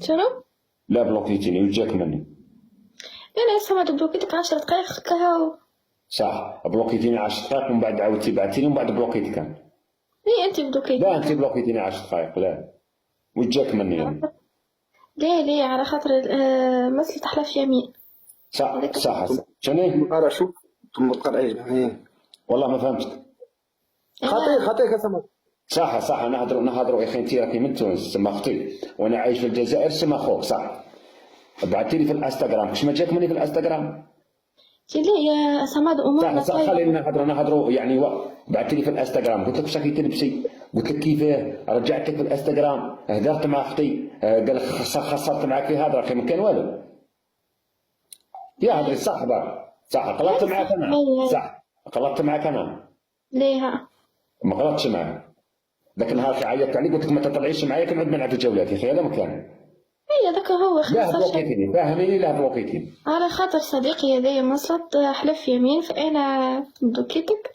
شنو؟ لا بلوكيتيني وجاك مني. انا لسه ما بلوكيتك 10 دقايق كهو. صح بلوكيتيني 10 دقائق ومن بعد عاودتي بعثتيني ومن بعد بلوكيتك انا. ليه انت بلوكيتي؟ لا انت بلوكيتيني 10 دقائق لا وجاك مني يعني. ليه على خاطر مسألة أحلاف يمين. صح شنو؟ قرا شوف ثم قرا ايه والله ما فهمتك. خطيك اسمع. صح نهضروا يا اخي انت راكي من تونس تما اختي وانا عايش في الجزائر تما خوك صح. بعثتي لي في الانستغرام كش ما جاك مني في الانستغرام. ليه يا سماد أمورنا صح خلينا نهضروا يعني بعثت لي في الانستغرام قلت لك واش راكي تلبسي قلت لك كيفاه رجعت لك في الانستغرام هدرت مع اختي قال لك خسرت معك في هضره اخي ما كان والو يا هضري صح غلطت معك انا صح غلطت معك انا. ليه ما غلطتش معك ذاك النهار كي عيطت عليك قلت لك ما تطلعيش معايا كنعود نلعب في الجولات يا اخي هذا مكان. هي ذاك هو لا بلوكيتيني فاهميني لا بلوكيتيني على خاطر صديقي هذايا مسألة حلف يمين فأنا بلوكيتك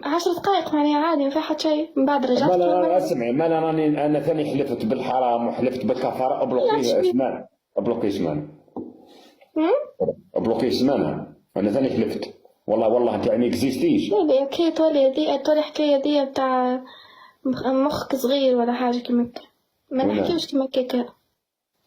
10 دقايق يعني عادي ما في حد شيء من بعد رجعت. لا اسمعي ما انا راني انا ثاني حلفت بالحرام وحلفت بالكفاره بلوكي اسمان بلوكي اسمان بلوكي اسمان انا ثاني حلفت والله انت يعني اكزيستيش. لا كي تولي حكايه دي بتاع مخك صغير ولا حاجه كيما ما نحكيوش كيما كيكا.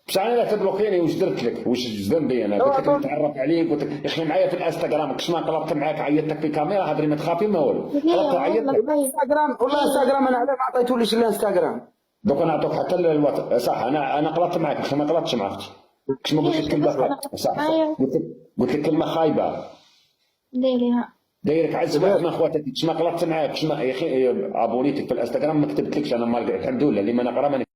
بصح انا لا تبلوكيني واش درت لك واش ذنبي انا قلت لك نتعرف عليك قلت لك يا اخي معايا في الانستغرام كش ما قلبت معاك عيطتك في كاميرا هضري ما تخافي ما والو قلبت عيطتك انستغرام والله انستغرام انا علاه ما عطيتوليش الانستغرام دوك نعطوك حتى الواتس صح انا قلبت معاك اخي ما قلبتش مع اختي كش ما قلت لك كلمه صح قلت لك كلمه خايبه ليه دايرك عز واحد من خواتك كش ما قلبت معاك كش ما يا اخي ابونيتك في الانستغرام ما كتبتلكش انا الحمد لله اللي ما نقرا